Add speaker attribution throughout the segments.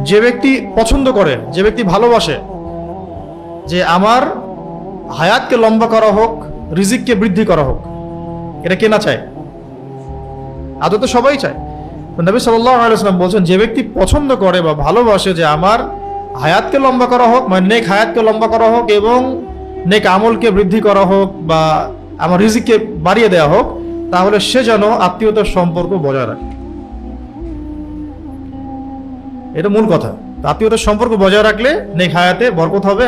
Speaker 1: যে ব্যক্তি পছন্দ করে, যে ব্যক্তি ভালোবাসে যে আমার হায়াতকে লম্বা করা হোক, রিজিককে বৃদ্ধি করা হোক, এটা কে না চায়? আদতে সবাই চায়। নবী সাল্লাল্লাহু আলাইহি ওয়াসাল্লাম বলছেন, যে ব্যক্তি পছন্দ করে বা ভালোবাসে যে আমার হায়াতকে লম্বা করা হোক, মানে নেক হায়াতকে লম্বা করা হোক এবং নেক আমলকে বৃদ্ধি করা হোক বা আমার রিজিককে বাড়িয়ে দেওয়া হোক, তাহলে সে যেন আত্মীয়তার সম্পর্ক বজায় রাখে। এটা মূল কথা। আত্মীয়তার সম্পর্ক বজায় রাখলে নেক হায়াতে বরকত হবে,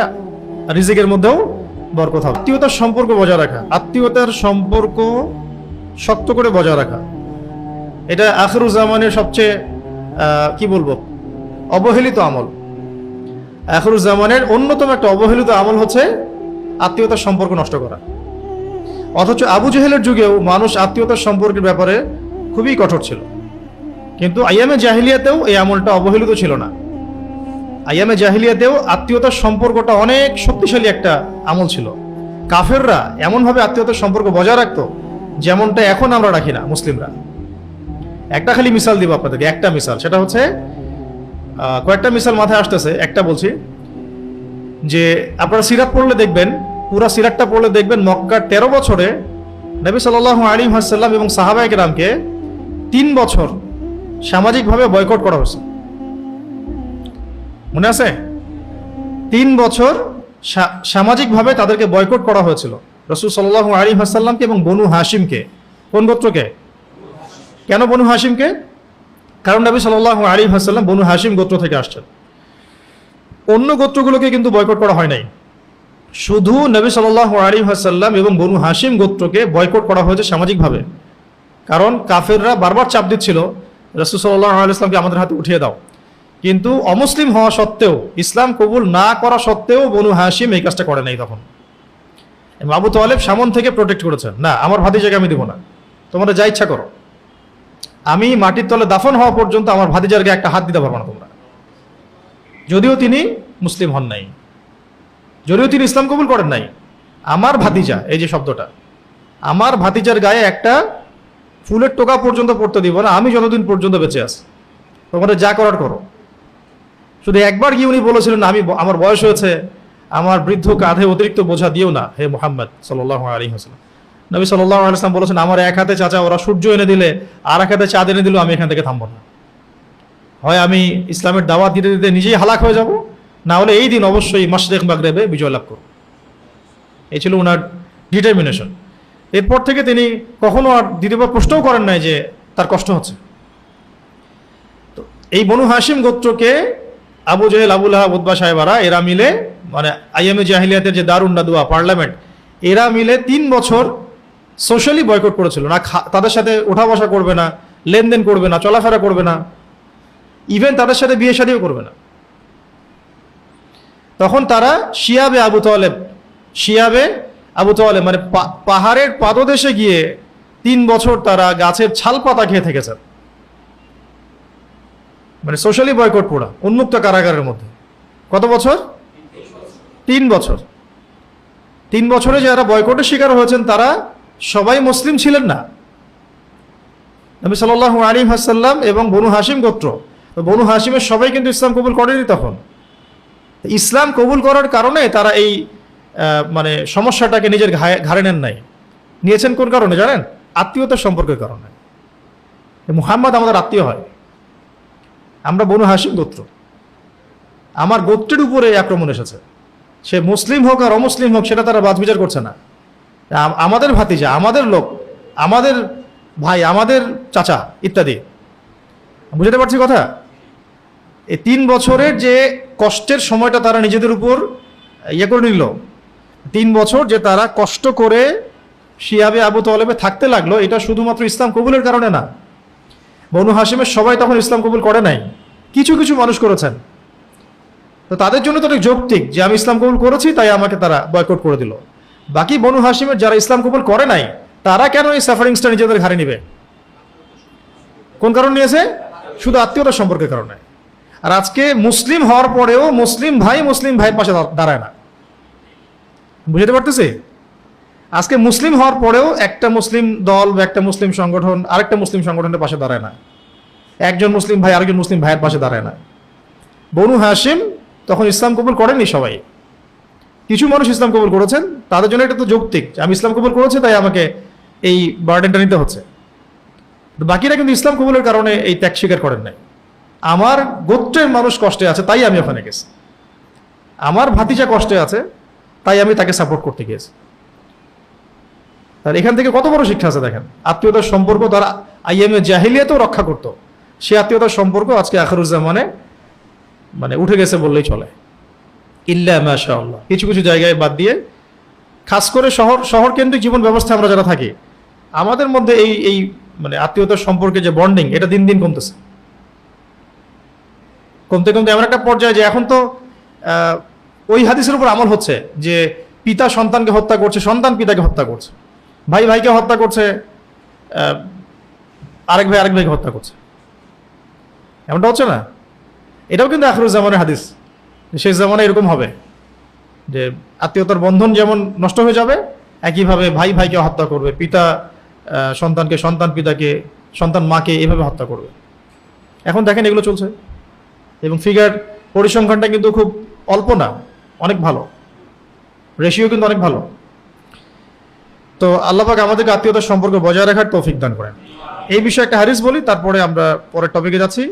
Speaker 1: রিজিকের মধ্যেও বরকত হবে। আত্মীয়তার সম্পর্ক বজায় রাখা, আত্মীয়তার সম্পর্ক শক্ত করে বজায় রাখা, এটা আখিরুজ্জামানের সবচেয়ে কি বলবো অবহেলিত আমল। আখিরুজ্জামানের অন্যতম একটা অবহেলিত আমল হচ্ছে আত্মীয়তার সম্পর্ক নষ্ট করা। অথচ আবু জেহেলের যুগেও মানুষ আত্মীয়তার সম্পর্কের ব্যাপারে খুবই কঠোর ছিল, কিন্তু আইয়ামে জাহিলিয়াতেও এই আমলটা অবহেলিত ছিল না। আইয়ামে জাহিলিয়াতেও আত্মীয়তার সম্পর্কটা অনেক শক্তিশালী একটা আমল ছিল। কাফেররা এমনভাবে আত্মীয়তার সম্পর্ক বজায় রাখতো যেমনটা এখন আমরা রাখি না মুসলিমরা। একটা খালি মিসাল দিব আপনাদেরকে, একটা মিসাল, সেটা হচ্ছে কয়েকটা মিসাল মাথায় আসতেছে, একটা বলছি যে আপনারা সিরাত পড়লে দেখবেন, পুরা সিরাতটা পড়লে দেখবেন মক্কার 13 বছরে নবী সাল্লাল্লাহু আলাইহি ওয়াসাল্লাম এবং সাহাবায়ে কেরামকে 3 বছর সামাজিকভাবে বয়কট করা হয়েছে। মনে আছে? 3 বছর সামাজিকভাবে তাদেরকে বয়কট করা হয়েছিল, রাসূল সাল্লাল্লাহু আলাইহি ওয়াসাল্লামকে এবং বনু হাশিমকে। কোন গোত্রকে? কেন বনু হাশিমকে? কারণ নবী সাল্লাল্লাহু আলাইহি ওয়াসাল্লাম বনু হাশিম গোত্র থেকে আসছেন। অন্য গোত্রগুলোকে কিন্তু বয়কট করা হয় নাই, শুধু নবী সাল্লাল্লাহু আলাইহি ওয়াসাল্লাম এবং বনু হাশিম গোত্রকে বয়কট করা হয়েছে সামাজিকভাবে। কারণ কাফেররা বারবার চাপ দিচ্ছিল রাসূল সাল্লাল্লাহু আলাইহি ওয়াসাল্লামকে আমাদের হাতে উঠিয়ে দাও, কিন্তু অমুসলিম হওয়া সত্ত্বেও, ইসলাম কবুল না করা সত্ত্বেও বনু হাশিম এই কাজটা করে নাই তখন। আবু তালেব সামন থেকে প্রোটেক্ট করেছেন, না আমার ভাতিজাকে আমি দিব না, তোমরা যা ইচ্ছা করো, আমি মাটির তলে দাফন হওয়া পর্যন্ত আমার ভাতিজারকে একটা হাত দিতে পারবো না তোমরা। যদিও তিনি মুসলিম হন নাই, যদিও তিনি ইসলাম কবুল করেন নাই, আমার ভাতিজা, এই যে শব্দটা, আমার ভাতিজার গায়ে একটা ফুলের টোকা পর্যন্ত পড়তে দিব না আমি যতদিন পর্যন্ত বেঁচে আছি, তোমরা যা করার করো। শুধু একবার গিয়ে উনি বলেছিলেন, আমার বয়স হয়েছে, আমার বৃদ্ধ কাঁধে অতিরিক্ত বোঝা দিও না হে মুহাম্মদ সাল্লাল্লাহু আলাইহি ওয়াসাল্লাম। নবী সাল্লাল্লাহু আলাইহি ওয়াসাল্লাম বলেছেন, আমার এক হাতে চাচা ওরা সূর্য এনে দিলে আর এক হাতে চাঁদ এনে দিলেও আমি এখান থেকে থামবো না। হয় আমি ইসলামের দাওয়াত দিতে দিতে নিজেই হালাক হয়ে যাব, না হলে এই দিন অবশ্যই মাশরিক মাগরিবে বিজয় লাভ করব। এই ছিল ওনার ডিটারমিনেশন। এরপর থেকে তিনি কখনো আর দ্বিতীয়বার প্রশ্নও করেন নাই যে তার কষ্ট হচ্ছে। তো এই বনু হাশিম গোত্রকে আবু জেহেল, আবু লাহাব, উতবা সাহেবারা এরা মিলে, মানে আইয়ামে জাহিলিয়াতের যে দারুন নাদুয়া পার্লামেন্ট, এরা মিলে 3 বছর সোশ্যালি বয়কট করেছিল। না তাদের সাথে ওঠা বসা করবে না, লেনদেন করবে না, চলাফেরা করবে না, ইভেন তাদের সাথে বিয়ে শাদীও করবে না। তখন তারা শিয়াবে আবু তালেব মানে পাহাড়ের পাদদেশে গিয়ে 3 বছর তারা গাছের ছাল পাতা খেয়ে থেকেছেন, মানে সোশ্যালি বয়কট করা, উন্মুক্ত কারাগারের মধ্যে। কত বছর? 3 বছর। 3 বছরে যারা বয়কটের শিকার হয়েছেন তারা সবাই মুসলিম ছিলেন না। নবী সাল্লাল্লাহু আলাইহি ওয়াসাল্লাম এবং বনু হাশিম গোত্র, বনু হাশিমের সবাই কিন্তু ইসলাম কবুল করেনি তখন। ইসলাম কবুল করার কারণে তারা এই মানে সমস্যাটাকে নিজের ঘাড়ে নেন নাই। নিয়েছেন কোন কারণে জানেন? আত্মীয়তার সম্পর্কের কারণে। মুহাম্মদ আমাদের আত্মীয় হয়, আমরা বনু হাশিম গোত্র, আমার গোত্রের উপরে আক্রমণ এসেছে। সে মুসলিম হোক আর অমুসলিম হোক সেটা তারা বাছবিচার করছে না। আমাদের ভাতিজা, আমাদের লোক, আমাদের ভাই, আমাদের চাচা ইত্যাদি। বুঝতে পারছি কথা? এই 3 বছরের যে কষ্টের সময়টা তারা নিজেদের উপর করে নিল, 3 বছর যে তারা কষ্ট করে শিয়াবে আবু তালেবে থাকতে লাগলো, এটা শুধুমাত্র ইসলাম কবুলের কারণে না। বনু হাশিমের সবাই তখন ইসলাম কবুল করে নাই, কিছু কিছু মানুষ করেছেন। তো তাদের জন্য তো অনেক যৌক্তিক যে আমি ইসলাম কবুল করেছি তাই আমাকে তারা বয়কট করে দিল। বাকি বনু হাশিমের যারা ইসলাম কবুল করে নাই তারা কেন এই সাফারিংসটা নিজেদের ঘাড়ে নিবে? কোন কারণ নিয়েছে? শুধু আত্মীয়তার সম্পর্কের কারণে। আর আজকে মুসলিম হওয়ার পরেও মুসলিম ভাইয়ের পাশে দাঁড়ায় না। বুঝতে পারতেছি? আজকে মুসলিম হওয়ার পরেও একটা মুসলিম দল বা একটা মুসলিম সংগঠন আরেকটা মুসলিম সংগঠনের পাশে দাঁড়ায় না, একজন মুসলিম ভাই আরেকজন মুসলিম ভাইয়ের পাশে দাঁড়ায় না। বনু হাশিম তখন ইসলাম কবুল করেননি সবাই, কিছু মানুষ ইসলাম কবুল করেছেন, তাদের জন্য এটা তো যৌক্তিক যে আমি ইসলাম কবুল করেছি তাই আমাকে এই বার্ডেনটা নিতে হচ্ছে। বাকিরা কিন্তু ইসলাম কবুলের কারণে এই ত্যাগ স্বীকার করেন নাই। আমার গোত্রের মানুষ কষ্টে আছে তাই আমি ওখানে গেছি, আমার ভাতিজা কষ্টে আছে তাই আমি তাকে সাপোর্ট করতে গিয়েছি। তার এখান থেকে কত বড় শিক্ষা আছে দেখেন, আত্মীয়তার সম্পর্ক তারা আইএমএ জাহিলিয়াতেও রক্ষা করত, সে আত্মীয়তার সম্পর্ক আজকে আখিরুজ্জামানে মানে উঠে গেছে বললেই চলে, ইল্লা মাশাআল্লাহ। কিছু কিছু জায়গায় বাদ দিয়ে, খাস করে শহর কেন্দ্রিক জীবন ব্যবস্থা আমরা যারা থাকি, আমাদের মধ্যে এই মানে আত্মীয়তার সম্পর্কে যে বন্ডিং, এটা দিন দিন কমতেছে, কমতে কমতে এমন একটা পর্যায়ে যে এখন তো ওই হাদিসের উপর আমল হচ্ছে যে পিতা সন্তানকে হত্যা করছে, সন্তান পিতাকে হত্যা করছে, ভাই ভাইকে হত্যা করছে, আরেক ভাই আরেক ভাইকে হত্যা করছে, এমনটা হচ্ছে না? এটাও কিন্তু আখিরুজ্জামানের হাদিস, শেষ জামানে এরকম হবে যে আত্মীয়তার বন্ধন যেমন নষ্ট হয়ে যাবে, একইভাবে ভাই ভাইকে হত্যা করবে, পিতা সন্তানকে, সন্তান পিতাকে, সন্তান মাকে এভাবে হত্যা করবে। এখন দেখেন এগুলো চলছে, এবং ফিগার পরিসংখ্যানটা কিন্তু খুব অল্প না, অনেক ভালো, রেশিও কিন্তু অনেক ভালো। তো আল্লাহ পাক আমাদেরকে আত্মীয়তার সম্পর্ক বজায় রাখার তৌফিক দান করেন। এই বিষয়ে একটা হাদিস বলি, তারপরে আমরা পরের টপিকে যাচ্ছি।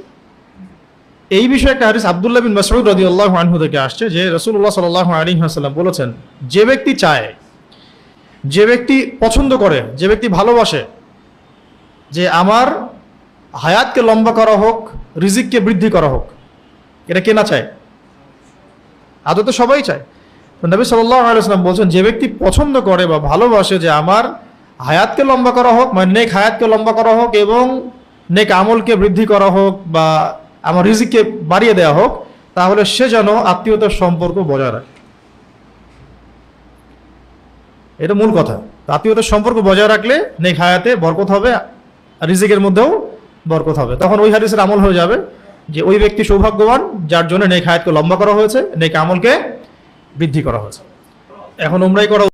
Speaker 1: এই বিষয়ে একটা হাদিস আব্দুল্লাহ বিন মাসউদ রাদিয়াল্লাহু আনহু থেকে আসছে যে রাসূলুল্লাহ সাল্লাল্লাহু আলাইহি ওয়াসাল্লাম বলেছেন, যে ব্যক্তি চায়, যে ব্যক্তি পছন্দ করে, যে ব্যক্তি ভালোবাসে যে আমার হায়াতকে লম্বা করা হোক, রিজিককে বৃদ্ধি করা হোক, এটা কে না চায়? আদতে সবাই চায়। তো নবী সাল্লাল্লাহু আলাইহি ওয়াসাল্লাম বলছেন, যে ব্যক্তি পছন্দ করে বা ভালোবাসে যে আমার হায়াতকে লম্বা করা হোক, মানে নেক হায়াতকে লম্বা করা হোক এবং নেক আমলকে বৃদ্ধি করা হোক বা আমার রিজিককে বাড়িয়ে দেওয়া হোক, তাহলে সে যেন আত্মীয়তার সম্পর্ক বজায় রাখে। এটা মূল কথা। আত্মীয়তার সম্পর্ক বজায় রাখলে নেক হায়াতে বরকত হবে, রিজিকের মধ্যেও বরকত হবে। তখন ওই হাদিসের আমল হয়ে যাবে যে ওই ব্যক্তি সৌভাগ্যবান যার জন্য নেক হায়াতকে লম্বা করা হয়েছে, নেক আমলকে বৃদ্ধি করা হয়েছে। এখন উমরাই করা